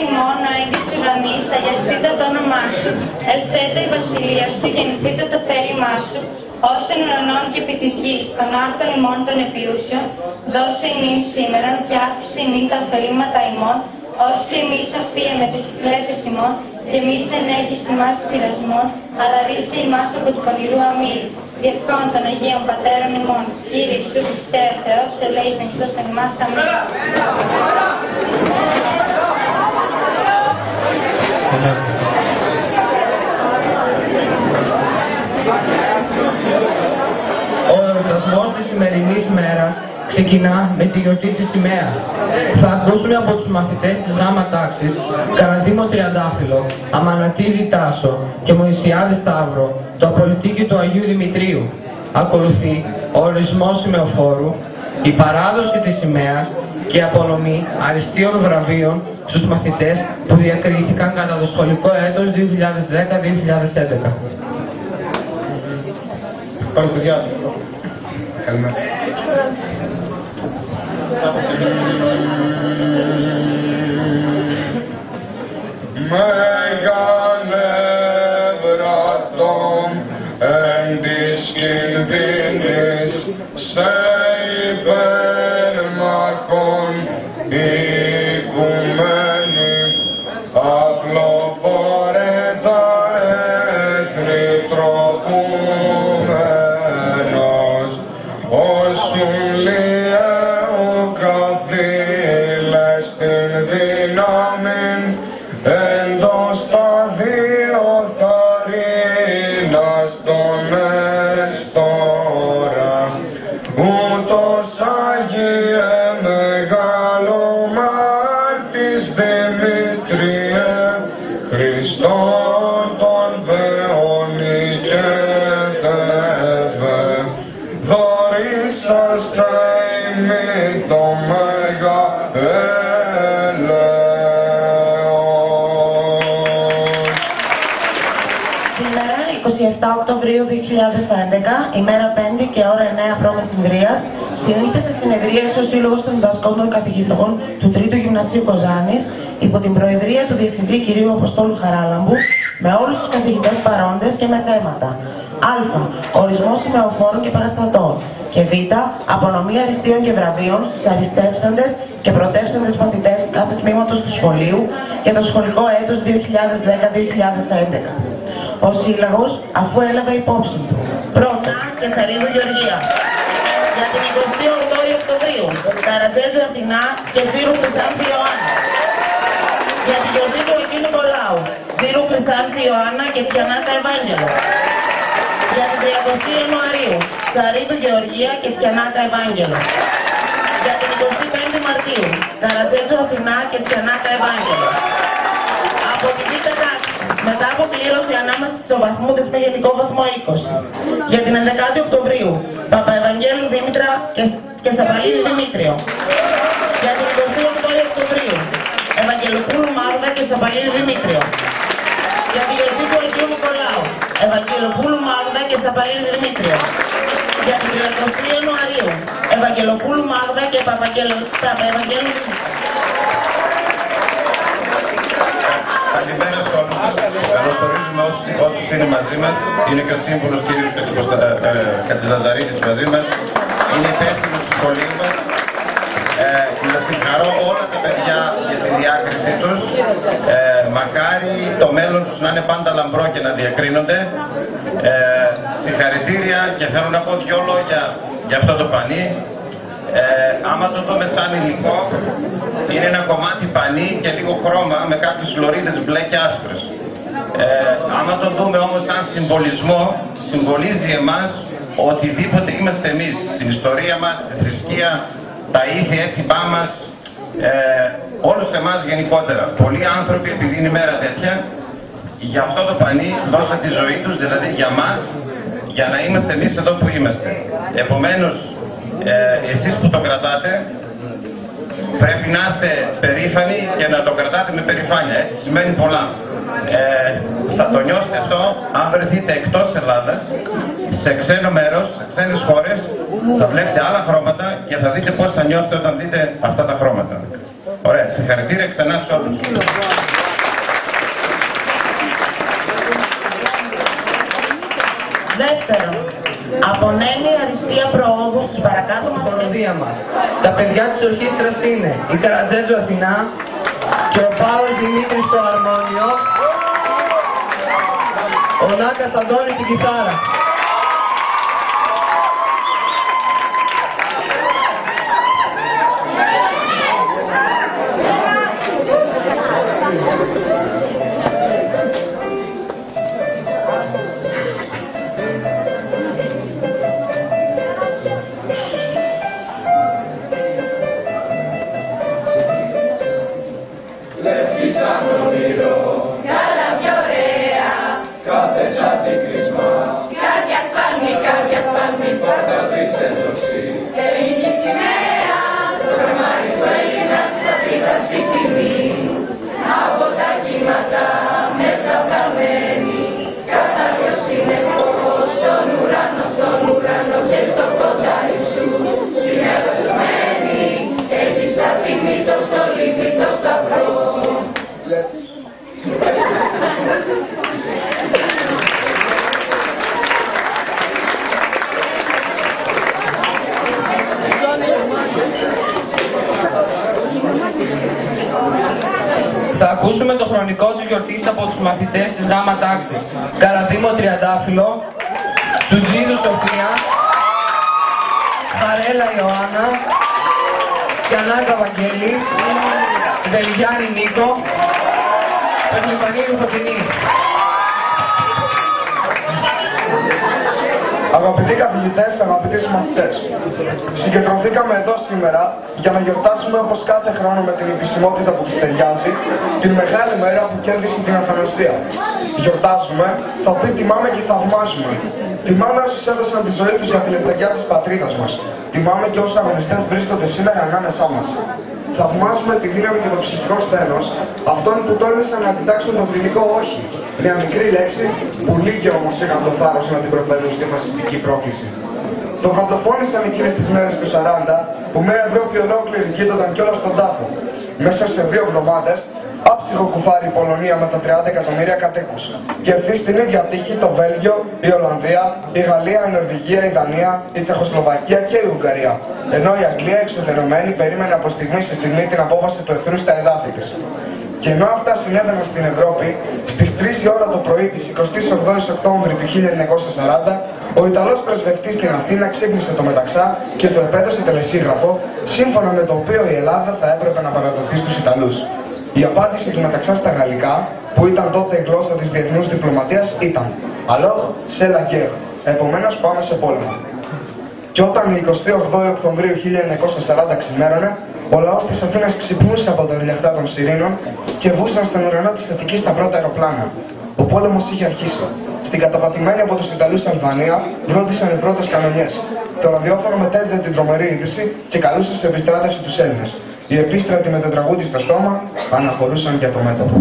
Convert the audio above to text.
ημών αέγγις ουρανής, αγιαστείτε το όνομά σου. Ελθέτω η βασιλεία σου, γεννηθείτε το θέλημά σου, ως των ουρανών και επί της γης, των άρτων ημών των επιούσιων, δώσε ημίν σήμερον και άφησε ημίν τα ωφελήματα ημών, ως και εμείς αφίε με τις κυκλέτες ημών, και εμείς εν έχεις ημάς πειρασμών, αλλά ρίσε ημάς από του πονηρού αμήν. Διευκόν των Αγίων Πατέρων ημών, Κύριε Ιησού Χριστέ ο Θεός, ελέησον Χριστός εν ημάς αμήν. Ο εορτασμός της σημερινής μέρας ξεκινά με τη γιορτή της σημαίας. Θα ακούσουμε από τους μαθητές της Γ' τάξης Καραντίμο Τριαντάφυλλο, Αμανατίδη Τάσο και Μωυσιάδη Σταύρο το απολυτίκι του Αγίου Δημητρίου. Ακολουθεί ο ορισμός σημεοφόρου, η παράδοση της σημαίας και η απονομή αριστείων βραβείων στους μαθητές που διακρίθηκαν κατά το σχολικό έτος 2010-2011. Πάμε παιδιά. Καλημέρα. Μεγάλε βρατών εν της κινδύνης σε υπερμαχών οικουμένη απλοπορέτα έθνη τροπούμενος όσουν λιέου καθήλες την δύναμην εντός τα δύο θαρρύνας των εστόρα ούτως Άγιε μεγάλο μάρτης Δημήτριε Χριστόν τον Θεόν οικέτευε δωρήσαστε ημί το Μέγα Σήμερα, 27 Οκτωβρίου 2011, ημέρα 5 και ώρα 9 π.Μ. συνήθισε συνεδρίαση ο Σύλλογος των Διδασκόντων Καθηγητών του Τρίτου Γυμνασίου Κοζάνης υπό την προεδρία του Διευθυντή κ. Αποστόλου Χαράλαμπου με όλους τους καθηγητές παρόντες και με θέματα α. Ορισμός σημεοφόρων και παραστατών και β. Απονομή αριστείων και βραβείων στους αριστεύσαντες και πρωτεύσαντες μαθητές κάθε τμήματος του σχολείου για το σχολικό έτος 2010-2011. Ο Σύλλογος, αφού έλαβε υπόψη του πρώτα Κεσαρίδου Γεωργία για την 28η Οκτωβρίου, Καρατζέζου Αθηνά και Ζήρου Χρυσάνθη Ιωάννα για την γιορτή του Αγίου Νικολάου, Ζήρου Χρυσάνθη Ιωάννα και Τσιανάτα Ευάγγελο για την 30η Ιανουαρίου, Σαρίδου Γεωργία και Τσιανάτα Ευάγγελο για την 25η Μαρτίου, Καρατζέζου Αθηνά και Τσιανάτα Ευάγγελο. Από την Β' τάξη, μετά από κλήρωση ανάμεσα στους βαθμούδες με γενικό βαθμό 20. Για την 11η Οκτωβρίου, Παπαευαγγέλου Δήμητρα και Σαβαλίδη Δημήτριο. Για την 28η Οκτωβρίου, Ευαγγελοπούλου Μάγδα και Σαβαλίδη Δημήτριο. Για την γιορτή του Αγίου Νικολάου, Ευαγγελοπούλου Μάγδα και Σαβαλίδη Δημήτριο. Για την 30η Ιανουαρίου, Ευαγγελοπούλου Μάγδα και Παπαευαγγέλου Δημήτριο. Καλημέρα σε όλους σας. Καλωσορίζουμε όσους είναι μαζί μας. Είναι και ο σύμβουλος κ. Κατζηλαζαρίδης μαζί μας. Είναι υπεύθυνος του σχολείου μας. Να συγχαρώ όλα τα παιδιά για τη διάκρισή τους. Μακάρι το μέλλον τους να είναι πάντα λαμπρό και να διακρίνονται. Συγχαρητήρια και θέλω να πω δυο λόγια για αυτό το πανί. Άμα το δούμε σαν υλικό, είναι ένα κομμάτι πανί και λίγο χρώμα με κάποιες λωρίδες μπλε και άσπρες. Άμα το δούμε όμως σαν συμβολισμό, συμβολίζει εμάς οτιδήποτε είμαστε εμείς, την ιστορία μας, τη θρησκεία, τα ήθη έθιμά μας, όλους εμάς γενικότερα. Πολλοί άνθρωποι, επειδή είναι η μέρα τέτοια, για αυτό το πανί δώσαν τη ζωή τους, δηλαδή για μας, για να είμαστε εμείς εδώ που είμαστε. Επομένως, εσείς που το κρατάτε, πρέπει να είστε περήφανοι και να το κρατάτε με περηφάνεια. Έτσι σημαίνει πολλά. Θα το νιώσετε αυτό αν βρεθείτε εκτός Ελλάδας, σε ξένο μέρος, σε ξένες χώρες, θα βλέπετε άλλα χρώματα και θα δείτε πώς θα νιώσετε όταν δείτε αυτά τα χρώματα. Ωραία, συγχαρητήρια ξανά σε όλους. Δεύτερον, απονέμει αριστεία προόδου στους παρακάτω μαθητεία μας. Τα παιδιά της ορχήστρας είναι η Καρατζέζου Αθηνά και ο Παύλος Δημήτρης στο αρμόνιο, ο Νάκας Αντώνης στην κιθάρα. Βλέπεις σαν όνειρο, καλά πιο ωραία, κάθε σαν τύχρισμα, κάποια σπάλμη, πάντα βρεις έντοξη. Ελληνική σημαία, το γραμμάρι του Έλληνα της πατρίδας η τιμή, από τα κύματα μέσα βλαμμένη, κατάλιο συνεχώς στον ουρανό και στο κοντάρι σου, σημαία δοσμένη, έχεις σαν τιμή το στολίδι το σταυρό. Θα ακούσουμε το χρονικό της γιορτής από τους μαθητές της Γ' τάξης. Καραδίμο Τριαντάφυλλο, Τουτζίδου Σοφία, Χαρέλα Ιωάννα, Γιαννάκα Βαγγέλη, Βελγιάννη Νίκο, Πευλιπανίου Φωτεινή. Αγαπητοί καθηγητές, αγαπητοί μαθητές, συγκεντρωθήκαμε εδώ σήμερα για να γιορτάσουμε όπως κάθε χρόνο με την επισημότητα που τους ταιριάζει την μεγάλη μέρα που κέρδισε την Αθανασία. Γιορτάζουμε, θα πει τιμάμε και θαυμάζουμε. Τιμάμε όσους έδωσαν τη ζωή τους για τη λεπταριά της πατρίδας μας. Τιμάμε και όσους αγωνιστές βρίσκονται σήμερα ανάμεσά μας. Θαυμάζουμε τη δύναμη και το ψυχικό σθένος αυτών που τόλμησαν να αντιτάξουν το θρηνικό όχι. Μια μικρή λέξη που λίγοι όμως είχαν το θάρρος να την προπέλουν στη φασιστική πρόκληση. Το πρωτοφώνησαν εκείνες τις μέρες του 40 που μια Ευρώπη ολόκληρη κοίτονταν κιόλας στον τάφο. Μέσα σε 2 εβδομάδες άψυχο κουφάρι η Πολωνία με τα 30 εκατομμύρια κατοίκους. Και ευθύ στην ίδια τύχη το Βέλγιο, η Ολλανδία, η Γαλλία, η Νορβηγία, η Δανία, η Τσεχοσλοβακία και η Ουγγαρία. Ενώ η Αγγλία εξουδενωμένη περίμενε από στιγμή σε στιγμή την απόβαση του εχθρού στα εδάφη της. Και ενώ αυτά συνέβαιναν στην Ευρώπη, στις 3 η ώρα το πρωί της 28 Οκτώβρη του 1940, ο Ιταλός πρεσβευτής στην Αθήνα ξύπνησε το μεταξά και του επέδωσε τελεσίγραφο, σύμφωνα με το οποίο η Ελλάδα θα έπρεπε να παραδοθεί στους Ιταλούς. Η απάντηση του μεταξά στα γαλλικά, που ήταν τότε η γλώσσα της διεθνούς διπλωματίας, ήταν «Alors, c'est la guerre», επομένως πάμε σε πόλεμο. Και όταν η 28 Οκτωβρίου 1940 ξημέρωνε, ο λαός της Αθήνας ξυπνούσε από τα διλαχτά των Σιρήνων και βούσαν στον ουρανό της Αττικής τα πρώτα αεροπλάνα. Ο πόλεμος είχε αρχίσει. Στην καταπατημένη από τους Ιταλούς Αλβανία βρόντισαν οι πρώτες κανονιές. Το ραδιόφωνο μετέδιδε την τρομερή είδηση και καλούσε σε επιστράτευση τους Έλληνες. Οι επίστρατοι με τετραγούδι στο σώμα αναχωρούσαν για το μέτωπο.